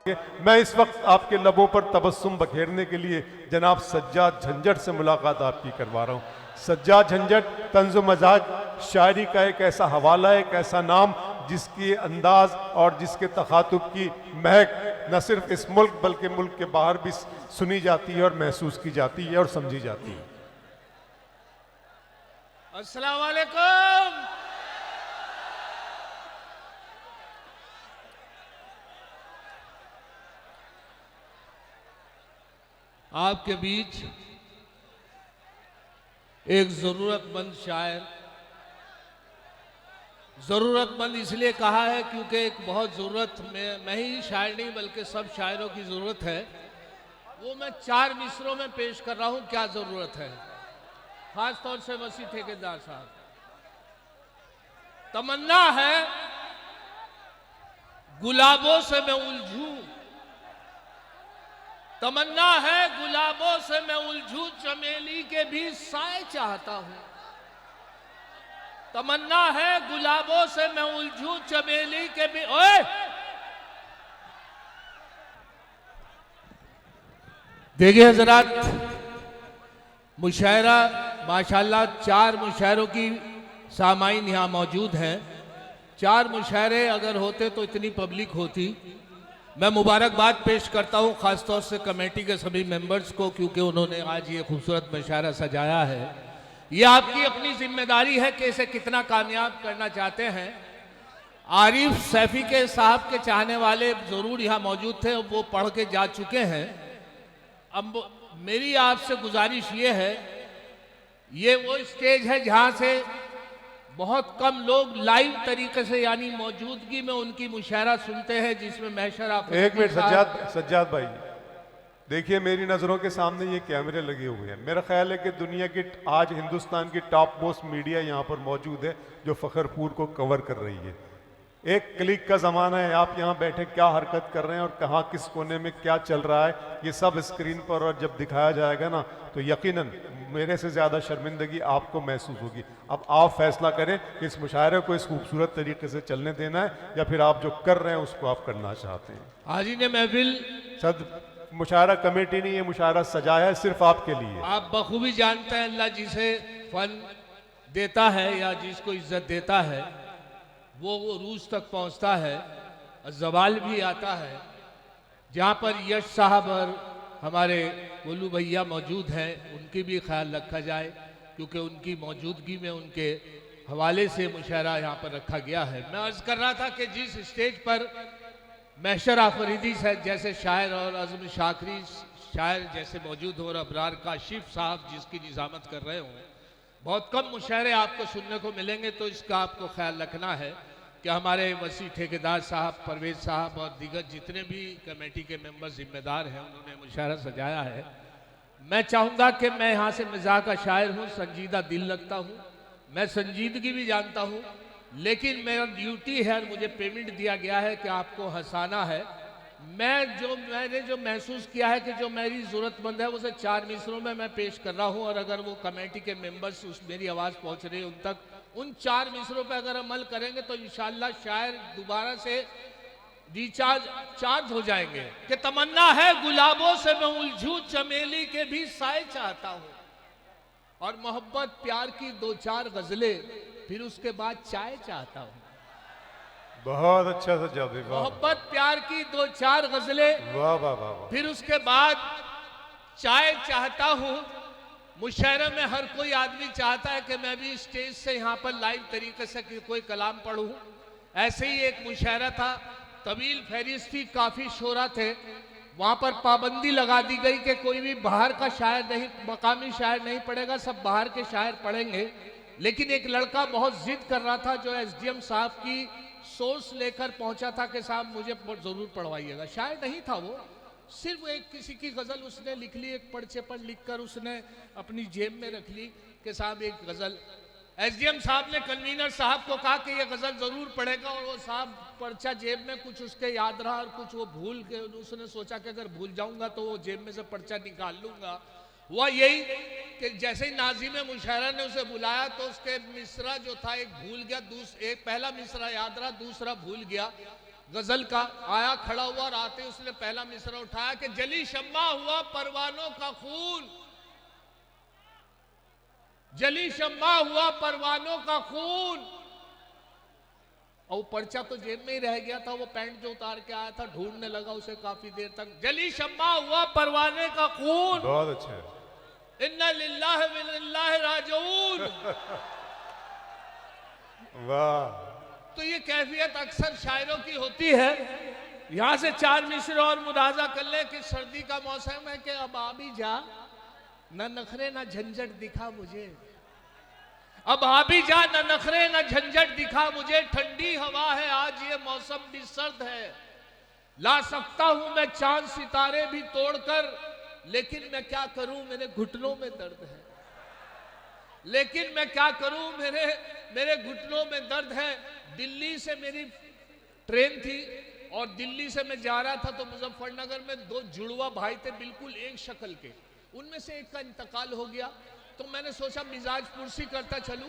मैं इस वक्त आपके लबों पर तबस्सुम बखेरने के लिए जनाब सज्जाद झंझट से मुलाकात आपकी करवा रहा हूँ। सज्जाद झंझट तंज़ो मजाक शायरी का एक ऐसा हवाला, एक ऐसा नाम जिसकी अंदाज और जिसके तखातुब की महक न सिर्फ इस मुल्क बल्कि मुल्क के बाहर भी सुनी जाती है और महसूस की जाती है और समझी जाती है। अस्सलाम वालेकुम। आपके बीच एक ज़रूरतमंद शायर, ज़रूरतमंद इसलिए कहा है क्योंकि एक बहुत ज़रूरत में, मैं ही शायर नहीं बल्कि सब शायरों की ज़रूरत है, वो मैं 4 मिसरों में पेश कर रहा हूँ। क्या ज़रूरत है, खास तौर से वसी ठेकेदार साहब। तमन्ना है गुलाबों से मैं उलझूं, तमन्ना है गुलाबों से मैं उलझूं, चमेली के भी साए चाहता हूं। तमन्ना है गुलाबों से मैं उलझूं, चमेली के भी। ओए देखिए हजरात, मुशायरा माशाल्लाह 4 मुशायरों की सामाइन यहाँ मौजूद हैं। 4 मुशायरे अगर होते तो इतनी पब्लिक होती। मैं मुबारकबाद पेश करता हूँ ख़ास तौर से कमेटी के सभी मेंबर्स को, क्योंकि उन्होंने आज ये खूबसूरत मुशायरा सजाया है। ये आपकी अपनी जिम्मेदारी है कि इसे कितना कामयाब करना चाहते हैं। आरिफ सैफी के साहब के चाहने वाले ज़रूर यहाँ मौजूद थे, वो पढ़ के जा चुके हैं। अब मेरी आपसे गुजारिश ये है, ये वो स्टेज है जहाँ से बहुत कम लोग लाइव तरीके से यानी मौजूदगी में उनकी मुशायरा सुनते हैं, जिसमें महशर आप। एक मिनट सज्जाद भाई, देखिए मेरी नज़रों के सामने ये कैमरे लगे हुए हैं। मेरा ख्याल है कि दुनिया की आज हिंदुस्तान की टॉप मोस्ट मीडिया यहाँ पर मौजूद है जो फ़खरपुर को कवर कर रही है। एक क्लिक का ज़माना है, आप यहाँ बैठे क्या हरकत कर रहे हैं और कहाँ किस कोने में क्या चल रहा है ये सब स्क्रीन पर और जब दिखाया जाएगा ना तो यकीनन मेरे से ज़्यादा शर्मिंदगी आपको महसूस होगी। अब आप फैसला करें कि इस मुशायरे को इस खूबसूरत तरीके से चलने देना है या फिर आप जो कर रहे हैं उसको आप करना चाहते हैं। हाजी ने महफिल सद मुशायरा कमेटी ने ये मुशायरा सजाया है सिर्फ आपके लिए। आप बखूबी जानते हैं अल्लाह जिसे फन देता है या जिसको इज्जत देता है वो रूज तक पहुंचता है, जवाल भी आता है। जहाँ पर यश साहब और हमारे गोलू भैया मौजूद हैं उनकी भी ख्याल रखा जाए, क्योंकि उनकी मौजूदगी में उनके हवाले से मुशायरा यहाँ पर रखा गया है। मैं अर्ज़ कर रहा था कि जिस स्टेज पर महशर आफरीदी जैसे शायर और अज़म शाकरी शायर जैसे मौजूद हो और अबरार काशिफ साहब जिसकी निज़ामत कर रहे हों, बहुत कम मुशायरे आपको सुनने को मिलेंगे। तो इसका आपको ख्याल रखना है कि हमारे वसी ठेकेदार साहब, परवेज साहब और दीगर जितने भी कमेटी के मेंबर जिम्मेदार हैं उन्होंने मुशायरा सजाया है। मैं चाहूँगा कि मैं यहाँ से मिजाज का शायर हूँ, संजीदा दिल रखता हूँ, मैं संजीदगी भी जानता हूँ, लेकिन मेरा ड्यूटी है और मुझे पेमेंट दिया गया है कि आपको हंसाना है। मैंने जो महसूस किया है कि जो मेरी ज़रूरतमंद है उसे 4 मिसरों में मैं पेश कर रहा हूँ, और अगर वो कमेटी के मेंबर्स उस मेरी आवाज़ पहुँच रही है उन तक, उन 4 मिसरों पे अगर अमल करेंगे तो इंशाअल्लाह शायर दोबारा से चार्ज हो जाएंगे कि तमन्ना है गुलाबों से मैं उलझूं, चमेली के भी साए चाहता हूँ, और मोहब्बत प्यार की 2-4 गजलें, फिर उसके बाद चाय चाहता हूँ। बहुत अच्छा सज्जाद भाई, मोहब्बत प्यार की 2-4 गजलें, वाह वाह वाह, फिर उसके बाद चाय चाहता हूँ। मुशायरे में हर कोई आदमी चाहता है कि मैं भी स्टेज से यहाँ पर लाइव तरीके से कोई कलाम पढ़ूँ। ऐसे ही एक मुशायरा था, तवील फहरिस्त थी, काफ़ी शोरा थे, वहाँ पर पाबंदी लगा दी गई कि कोई भी बाहर का शायर नहीं, मकामी शायर नहीं पढ़ेगा, सब बाहर के शायर पढ़ेंगे। लेकिन एक लड़का बहुत जिद कर रहा था जो एसडीएम साहब की सोर्स लेकर पहुंचा था कि साहब मुझे ज़रूर पढ़वाइएगा। शायर नहीं था वो, सिर्फ एक किसी की गज़ल उसने लिख ली, एक पर्चे पर लिखकर उसने अपनी जेब में रख ली कि साहब एक गज़ल। एसडीएम साहब ने कन्वीनर साहब को कहा कि ये गज़ल ज़रूर पढ़ेगा, और वो साहब पर्चा जेब में कुछ उसके याद रहा और कुछ वो भूल के, उसने सोचा कि अगर भूल जाऊंगा तो वो जेब में से पर्चा निकाल लूंगा। हुआ यही कि जैसे ही नाज़िम मुशायरा ने उसे बुलाया तो उसके मिसरा जो था एक भूल गया, एक पहला मिसरा याद रहा, दूसरा भूल गया। गजल का आया, खड़ा हुआ और आते उसने पहला मिसरा उठाया कि जली शम्मा हुआ परवानों का खून, जली शम्मा हुआ परवानों का खून। और वो पर्चा तो जेब में ही रह गया था, वो पैंट जो उतार के आया था ढूंढने लगा उसे काफी देर तक। जली शम्मा हुआ परवाने का खून, बहुत अच्छा है। इन्ना लिल्लाहि व इन्ना इलैहि राजिऊन। वाह। तो ये कैफियत अक्सर शायरों की होती है। यहां से 4 मिसरे और मुलाजा कर ले कि सर्दी का मौसम है कि अब आ भी जा, न नखरे न झंझट दिखा मुझे, अब आ भी जा न नखरे न झंझट दिखा मुझे, ठंडी हवा है आज ये मौसम भी सर्द है, ला सकता हूं मैं चांद सितारे भी तोड़कर, लेकिन मैं क्या करूं मेरे घुटनों में दर्द है, लेकिन मैं क्या करूं मेरे घुटनों में दर्द है। दिल्ली से मेरी ट्रेन थी और दिल्ली से मैं जा रहा था तो मुजफ्फरनगर में 2 जुड़वा भाई थे बिल्कुल एक शक्ल के, उनमें से एक का इंतकाल हो गया। तो मैंने सोचा मिजाज पुरसी करता चलूं,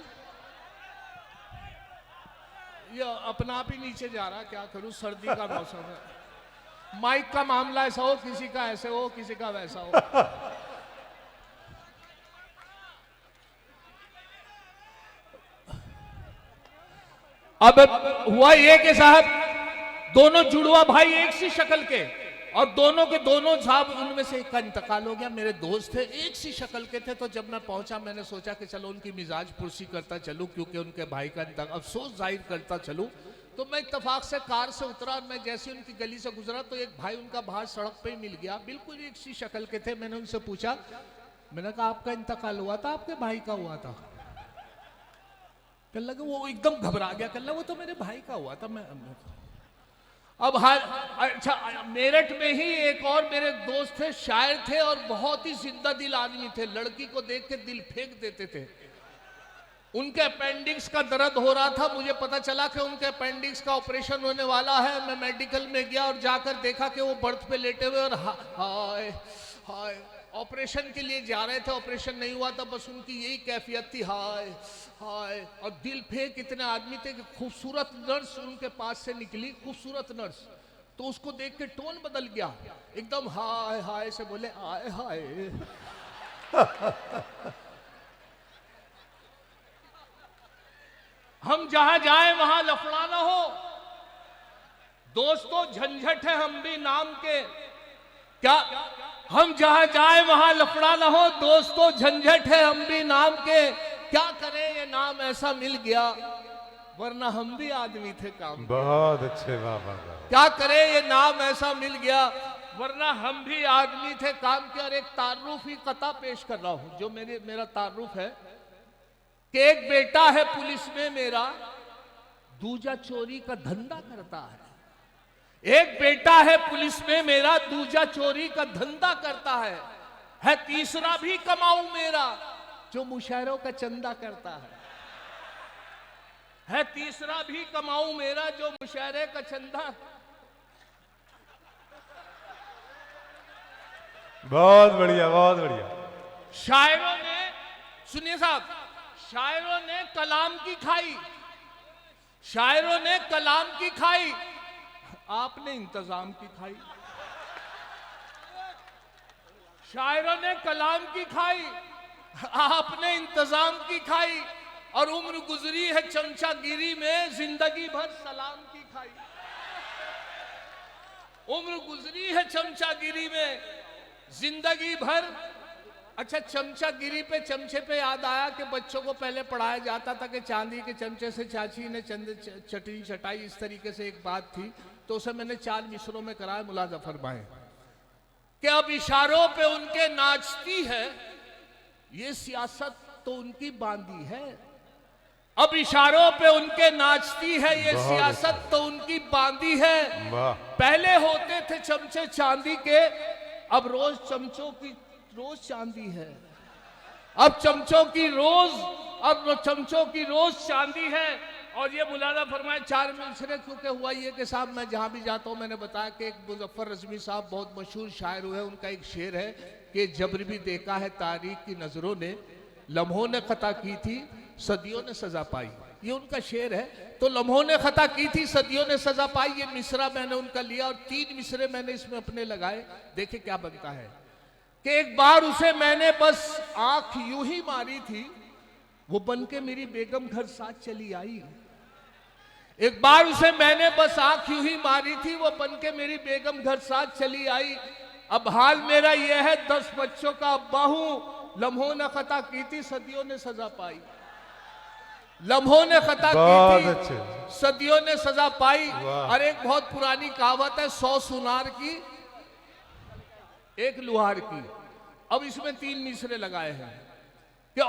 ये अपना आप ही नीचे जा रहा, क्या करूं सर्दी का मौसम है, माइक का मामला ऐसा हो, किसी का ऐसे हो, किसी का वैसा हो। अब हुआ ये कि साहब दोनों जुड़वा भाई एक सी शक्ल के, और दोनों के दोनों साहब उनमें से एक का इंतकाल हो गया। मेरे दोस्त थे एक सी शक्ल के थे, तो जब मैं पहुंचा मैंने सोचा कि चलो उनकी मिजाज पुरसी करता चलूं, क्योंकि उनके भाई का अफसोस जाहिर करता चलूं। तो मैं इत्तेफाक से कार से उतरा और मैं जैसे उनकी गली से गुजरा तो एक भाई उनका बाहर सड़क पे ही मिल गया, बिल्कुल एक सी शक्ल के थे। मैंने उनसे पूछा, मैंने कहा आपका इंतकाल हुआ था, आपके भाई का हुआ था? कहने लगे, वो एकदम घबरा गया, कहने लगा वो तो मेरे भाई का हुआ था। मैं अब अच्छा, मेरठ में ही एक और मेरे दोस्त थे, शायर थे और बहुत ही जिंदा दिल आदमी थे, लड़की को देख के दिल फेंक देते थे। उनके अपेंडिक्स का दर्द हो रहा था, मुझे पता चला कि उनके अपेंडिक्स का ऑपरेशन होने वाला है। मैं मेडिकल में गया और जाकर देखा कि वो बर्थ पे लेटे हुए और हाय हाय ऑपरेशन के लिए जा रहे थे, ऑपरेशन नहीं हुआ था, बस उनकी यही कैफियत थी, हाय हाय। और दिल फेंक इतने आदमी थे कि खूबसूरत नर्स उनके पास से निकली, खूबसूरत नर्स, तो उसको देख के टोन बदल गया, एकदम हाय हाय से बोले हाय हाय। हम जहां जाए वहां लफड़ा ना हो, दोस्तों झंझट है हम भी नाम के, क्या हम जहां जाए वहां लफड़ा ना हो, दोस्तों झंझट है हम भी नाम के, क्या करें ये नाम ऐसा मिल गया, वरना हम भी आदमी थे काम। बहुत अच्छे, वाह वाह। क्या करें ये नाम ऐसा मिल गया, वरना हम भी आदमी थे काम के। और एक तारुफी कथा पेश कर रहा हूं, जो मेरा तारुफ है कि एक बेटा है पुलिस में मेरा, दूजा चोरी का धंधा करता है। एक बेटा है पुलिस में मेरा, दूजा चोरी का धंधा करता है तीसरा भी कमाऊ मेरा, जो मुशायरों का चंदा करता है तीसरा भी कमाऊ मेरा, जो मुशायरे का चंदा। बहुत बढ़िया, बहुत बढ़िया। शायरों ने, सुनिए साहब, शायरों ने कलाम की खाई, शायरों ने कलाम की खाई, आपने इंतजाम की खाई। शायरों ने कलाम की खाई, आपने इंतजाम की खाई, और उम्र गुजरी है चमचागिरी में, जिंदगी भर सलाम की खाई। उम्र गुजरी है चमचागिरी में, जिंदगी भर। अच्छा, चमचागिरी पे, चमचे पे याद आया कि बच्चों को पहले पढ़ाया जाता था कि चांदी के चमचे से चाची ने चटनी चटाई, इस तरीके से एक बात थी। तो उसे मैंने 4 मिसरों में कराया, मुलाजा फरमाएं कि अब इशारों पे उनके नाचती है ये सियासत तो उनकी बांधी है, अब इशारों पे उनके नाचती है ये सियासत तो उनकी बांधी है। पहले होते थे चमचे चांदी के, अब रोज चमचों की रोज चांदी है, अब चमचों की रोज चांदी है। और ये मुलाजा फरमाए 4 मिसरे, क्योंकि हुआ ये कि साहब मैं जहां भी जाता हूं, मैंने बताया कि एक मुजफ्फर रज़मी साहब बहुत मशहूर शायर हुए, उनका एक शेर है कि जबर भी देखा है तारीख की नजरों ने, लम्हों ने खता की थी सदियों ने सजा पाई। ये उनका शेर है। तो लम्हों ने खता की थी, सदियों ने सजा पाई, ये मिसरा मैंने उनका लिया और 3 मिसरे मैंने इसमें अपने लगाए। देखे क्या बनता है कि एक बार उसे मैंने बस आंख यूं ही मारी थी, वो बन के मेरी बेगम घर साथ चली आई। एक बार उसे मैंने बस आंख यूं ही मारी थी, वो बन के मेरी बेगम घर साथ चली आई। अब हाल मेरा यह है 10 बच्चों का अब्बा हूं, लम्हों ने खता की थी, सदियों ने सजा पाई। लम्हों ने खता की थी, सदियों ने सजा पाई। और एक बहुत पुरानी कहावत है, 100 सुनार की 1 लुहार की। अब इसमें 3 मिसरे लगाए हैं कि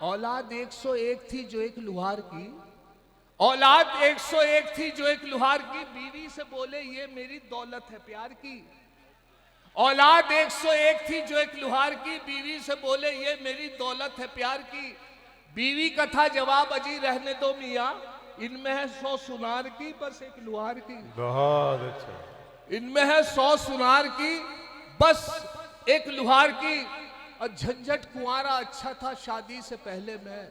औलाद 101 थी जो 1 लुहार की, औलाद 101 थी जो 1 लुहार की, बीवी से बोले ये मेरी दौलत है प्यार की। औलाद 101 थी जो 1 लुहार की, बीवी से बोले ये मेरी दौलत है प्यार की। बीवी का था जवाब अजी रहने दो मियाँ, इनमें है 100 सुनार की बस 1 लुहार की। बहुत अच्छा। इनमें है 100 सुनार की बस 1 लुहार की। और झंझट कुंवारा अच्छा था शादी से पहले मैं।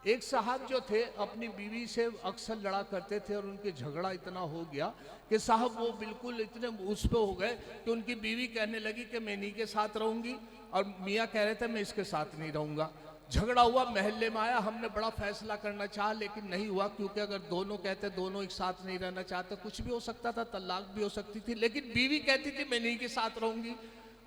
एक साहब जो थे अपनी बीवी से अक्सर लड़ा करते थे और उनके झगड़ा इतना हो गया कि साहब वो बिल्कुल इतने उस पे हो गए कि उनकी बीवी कहने लगी कि मैं इन्हीं के साथ रहूंगी और मियाँ कह रहे थे मैं इसके साथ नहीं रहूंगा। झगड़ा हुआ, महल्ले में आया, हमने बड़ा फैसला करना चाहा लेकिन नहीं हुआ, क्योंकि अगर दोनों कहते दोनों एक साथ नहीं रहना चाहते कुछ भी हो सकता था, तलाक भी हो सकती थी। लेकिन बीवी कहती थी मैं इन्हीं के साथ रहूंगी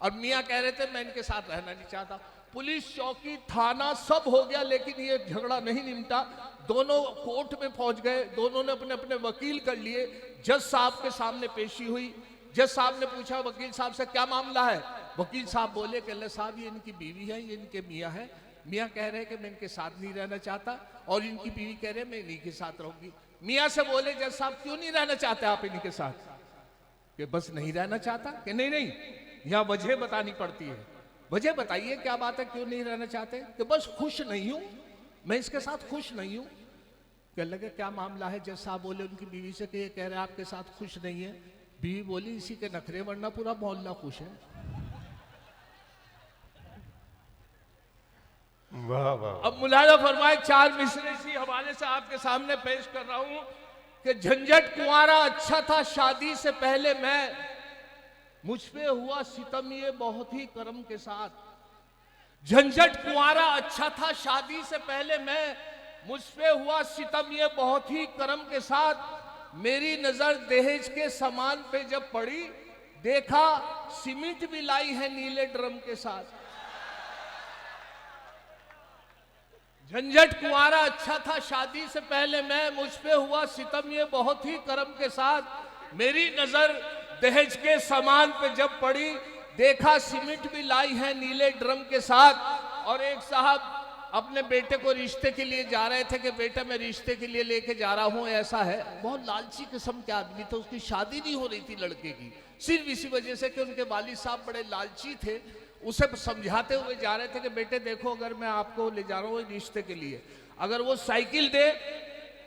और मियाँ कह रहे थे मैं इनके साथ रहना नहीं चाहता। पुलिस चौकी थाना सब हो गया लेकिन ये झगड़ा नहीं निपटा। दोनों कोर्ट में पहुंच गए, दोनों ने अपने अपने वकील कर लिए। जज साहब के सामने पेशी हुई। जज साहब ने पूछा वकील साहब से क्या मामला है। वकील साहब बोले कि अल्लाह साहब ये इनकी बीवी है, ये इनके मियाँ है। मियाँ कह रहे हैं कि मैं इनके साथ नहीं रहना चाहता और इनकी बीवी कह रहे हैं मैं इन्हीं के साथ रहूंगी। मियाँ से बोले जज साहब क्यों नहीं रहना चाहते आप इन्हीं के साथ। कि बस नहीं रहना चाहता। कि नहीं, यहाँ वजह बतानी पड़ती है। वजह बताइए क्या बात है, क्यों नहीं रहना चाहते। कि बस खुश नहीं हूं, मैं इसके साथ खुश नहीं हूं। कहने लगे क्या मामला है। जज साहब बोले उनकी बीवी से कि ये कह रहे हैं आपके साथ खुश नहीं है। बीवी बोली इसी के नखरे वरना पूरा मोहल्ला खुश है। वाह वाह। अब मुलाजा फरमाए 4 मिसरे इसी हवाले से आपके सामने पेश कर रहा हूं कि झंझट कुंवारा अच्छा था शादी से पहले मैं, मुझ पे हुआ सितम ये बहुत ही करम के साथ। झंझट कुंवारा अच्छा था शादी से पहले मैं, मुझ पे हुआ सितम ये बहुत ही करम के साथ। मेरी नजर दहेज के सामान पे जब पड़ी, देखा सीमेंट भी लाई है नीले ड्रम के साथ। झंझट कुंवारा अच्छा था शादी से पहले मैं, मुझ पे हुआ सितम ये बहुत ही करम के साथ। मेरी नजर दहेज के सामान पे जब पड़ी, देखा सीमेंट भी लाई है नीले ड्रम के साथ। और एक साहब अपने बेटे को रिश्ते के लिए जा रहे थे कि बेटा मैं रिश्ते के लिए लेके जा रहा हूं। ऐसा है बहुत लालची किस्म के आदमी थे, उसकी शादी नहीं हो रही थी लड़के की, सिर्फ इसी वजह से कि उनके वालिद साहब बड़े लालची थे। उसे समझाते हुए जा रहे थे कि बेटे देखो अगर मैं आपको ले जा रहा हूँ रिश्ते के लिए, अगर वो साइकिल दे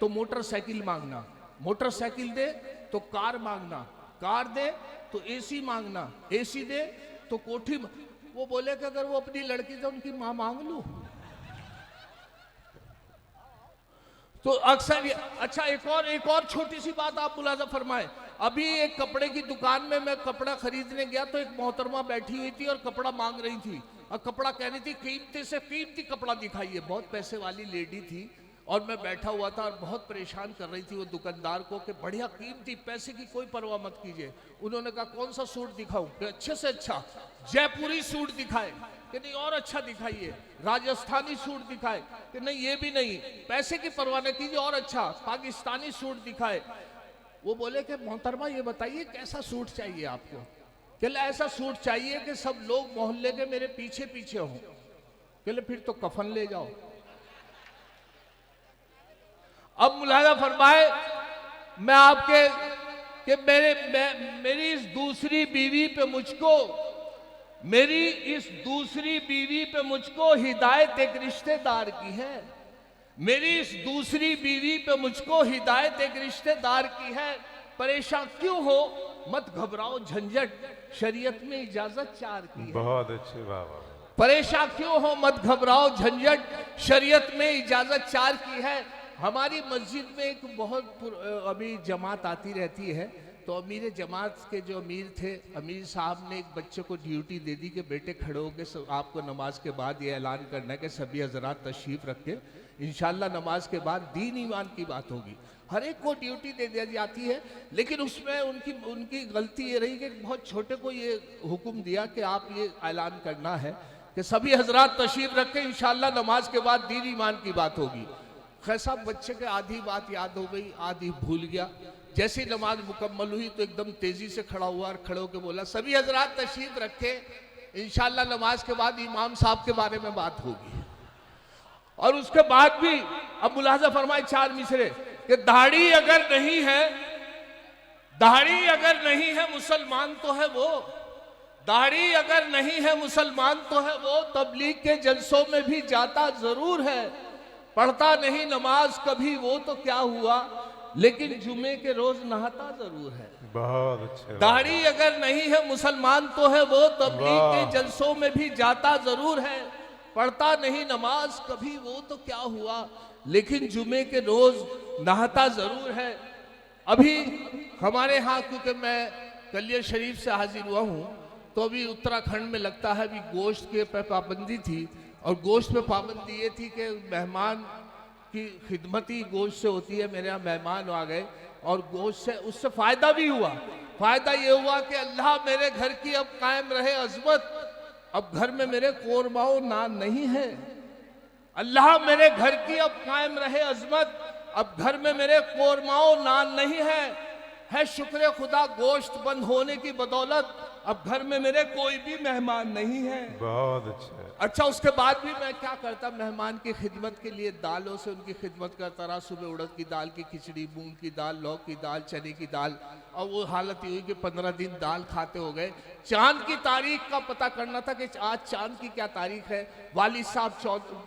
तो मोटरसाइकिल मांगना, मोटरसाइकिल दे तो कार मांगना, कार दे तो एसी मांगना, एसी दे तो कोठी। वो बोले कि अगर वो अपनी लड़की से उनकी मां मांग लूं तो अक्सर। अच्छा एक और छोटी सी बात आप मुलाजा फरमाए। अभी एक कपड़े की दुकान में मैं कपड़ा खरीदने गया तो एक मोहतरमा बैठी हुई थी और कपड़ा मांग रही थी और कपड़ा कह रही थी कीमती से कीमती कपड़ा दिखाइए। बहुत पैसे वाली लेडी थी और मैं बैठा हुआ था और बहुत परेशान कर रही थी वो दुकानदार को कि बढ़िया कीमती, पैसे की कोई परवाह मत कीजिए। उन्होंने कहा कौन सा सूट दिखाऊं। कि अच्छे से अच्छा जयपुरी सूट दिखाए। कि नहीं और अच्छा दिखाइए। राजस्थानी सूट दिखाए। कि नहीं ये भी नहीं, पैसे की परवाह न कीजिए और अच्छा पाकिस्तानी सूट दिखाए। वो बोले कि मोहतरमा ये बताइए कैसा सूट चाहिए आपको। कहले ऐसा सूट चाहिए कि सब लोग मोहल्ले के मेरे पीछे पीछे हों। कहले फिर तो कफन ले जाओ। अब मुलाजा फरमाए मैं आपके कि मेरी इस दूसरी बीवी पे मुझको, मेरी इस दूसरी बीवी पे मुझको हिदायत एक रिश्तेदार की है। मेरी इस दूसरी बीवी पे मुझको हिदायत एक रिश्तेदार की है। परेशान क्यों हो, मत घबराओ, झंझट शरीयत में इजाजत 4 की है। बहुत अच्छे बाबा। परेशान क्यों हो, मत घबराओ, झंझट शरीयत में इजाजत 4 की है। हमारी मस्जिद में एक बहुत अभी जमात आती रहती है, तो अमीर जमात के जो अमीर थे, अमीर साहब ने एक बच्चे को ड्यूटी दे दी कि बेटे खड़े होकर आपको नमाज के बाद ये ऐलान करना है कि सभी हजरात तशरीफ रखे, इंशाल्लाह नमाज के बाद दीन ईमान की बात होगी। हर एक को ड्यूटी दे दी जाती है, लेकिन उसमें उनकी गलती ये रही कि बहुत छोटे को ये हुक्म दिया कि आप ये ऐलान करना है कि सभी हजरात तशरीफ रखें, इंशाल्लाह नमाज के बाद दीन ईमान की बात होगी। खैर साहब बच्चे के आधी बात याद हो गई, आधी भूल गया। जैसी नमाज मुकम्मल हुई तो एकदम तेजी से खड़ा हुआ और खड़े होकर बोला सभी हजरात तशरीफ रखें, इंशाल्लाह नमाज के बाद इमाम साहब के बारे में बात होगी। और उसके बाद भी अब मुलाजा फरमाए 4 मिसरे कि दाढ़ी अगर नहीं है, दाढ़ी अगर नहीं है मुसलमान तो है वो, दाढ़ी अगर नहीं है मुसलमान तो है वो, तबलीग के जलसों में भी जाता जरूर है, पढ़ता नहीं नमाज कभी वो तो क्या हुआ, लेकिन जुमे के रोज नहाता जरूर है। बहुत अच्छे। दाढ़ी अगर नहीं है मुसलमान तो है वो, तबलीग के जलसों में भी जाता जरूर है, पढ़ता नहीं नमाज कभी वो तो क्या हुआ, लेकिन जुमे के रोज नहाता जरूर है। अभी हमारे यहाँ क्योंकि मैं कलियर शरीफ से हाजिर हुआ हूँ, तो अभी उत्तराखंड में लगता है अभी गोश्त के पे पाबंदी थी, और गोश्त पे पाबंदी ये थी कि मेहमान की खिदमत ही गोश्त से होती है। मेरे यहाँ मेहमान आ गए और गोश्त से उससे फायदा भी हुआ। फायदा ये हुआ कि अल्लाह मेरे घर की अब कायम रहे अजमत, अब घर में मेरे कोरमाओ नान नहीं है। अल्लाह मेरे घर की अब कायम रहे अजमत, अब घर में मेरे कोरमाओ नान नहीं है शुक्र खुदा गोश्त बंद होने की बदौलत अब घर में मेरे कोई भी मेहमान नहीं है। बहुत अच्छा। अच्छा उसके बाद भी मैं क्या करता, मेहमान की खिदमत के लिए दालों से उनकी खिदमत करता रहा। सुबह उड़द की दाल की खिचड़ी, मूंग की दाल, लौक की दाल, चने की दाल, और वो हालत ये हुई कि 15 दिन दाल खाते हो गए। चांद की तारीख का पता करना था कि आज चांद की क्या तारीख है। वालिद साहब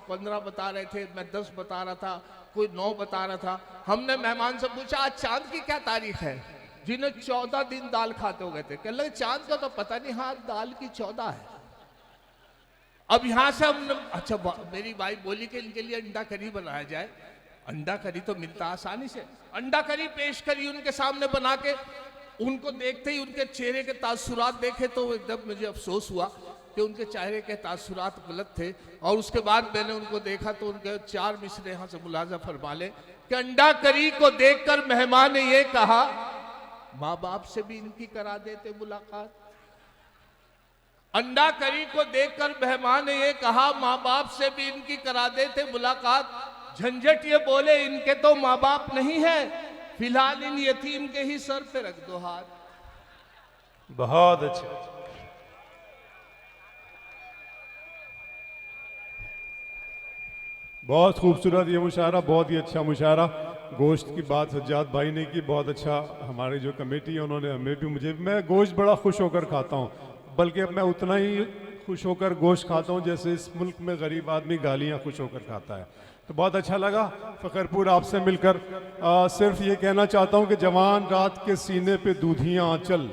15 बता रहे थे, मैं 10 बता रहा था, कोई 9 बता रहा था। हमने मेहमान से पूछा आज चांद की क्या तारीख है, जिन्हें 14 दिन दाल खाते हो गए थे। कहने लगे चांद का तो पता नहीं, हाँ दाल की 14 है। अब यहां से हमने अच्छा मेरी भाई बोली कि इनके लिए अंडा करी बनाया जाए। अंडा करी तो मिलता आसानी से, अंडा करी पेश करी उनके सामने बना के। उनको देखते ही उनके चेहरे के तासुरात देखे तो एकदम मुझे अफसोस हुआ कि उनके चेहरे के तासुरात गलत थे। और उसके बाद मैंने उनको देखा तो उनके 4 मिसरे यहाँ से मुलाजा फरमा ले कि अंडा करी को देखकर मेहमान ने ये कहा माँ बाप से भी इनकी करा देते मुलाकात। अंडा करी को देखकर मेहमान ने ये कहा माँ बाप से भी इनकी करा देते मुलाकात। झंझट ये बोले इनके तो माँ बाप नहीं है, फिलहाल इन यतीम के ही सर पे रख दो हाथ। बहुत अच्छा। बहुत खूबसूरत ये मुशायरा, बहुत ही अच्छा मुशायरा। गोश्त की बात सज्जाद भाई ने की, बहुत अच्छा। हमारी जो कमेटी है उन्होंने हमें भी, मुझे भी, मैं गोश्त बड़ा खुश होकर खाता हूँ, बल्कि अब मैं उतना ही खुश होकर गोश्त खाता हूँ जैसे इस मुल्क में गरीब आदमी गालियाँ खुश होकर खाता है। तो बहुत अच्छा लगा फ़खरपुर आपसे मिलकर। सिर्फ ये कहना चाहता हूँ कि जवान रात के सीने पे दूधियाँ आंचल,